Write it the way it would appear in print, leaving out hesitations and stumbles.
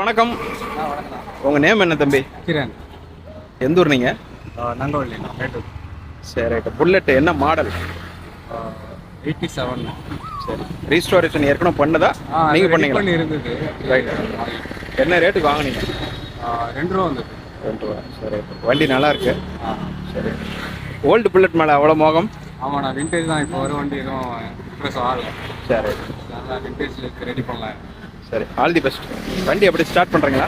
வணக்கம். வணக்கம். உங்கள் நேம் என்ன தம்பி? கிரண். எந்த ஊர் நீங்கள்? நங்கவள்ளி. மேட்டூர். சரி ரைட்டு. புல்லட் என்ன மாடல்? 87. சரி, ரீஸ்டோரேஷன் ஏற்கனவே பண்ணதா நீங்கள் பண்ணீங்களா? இருந்தது. ரைட்டு. என்ன ரேட்டுக்கு வாங்கினீங்க? 2 ரூபா வந்தது. 2 ரூபா. சரி, வண்டி நல்லா இருக்கு. சரி, ஓல்டு புல்லட் மேலே அவ்வளோ மோகம்? ஆமாம், நான் விண்டேஜ் தான். இப்போ ஒரு வண்டி எதுவும் இம்ப்ரெஸ் ஆகலை. சரி, நல்லா விண்டேஜ் ரெடி பண்ணலாம். சரி, ஆல் தி பெஸ்ட். வண்டி எப்படி ஸ்டார்ட் பண்ணுறீங்களா?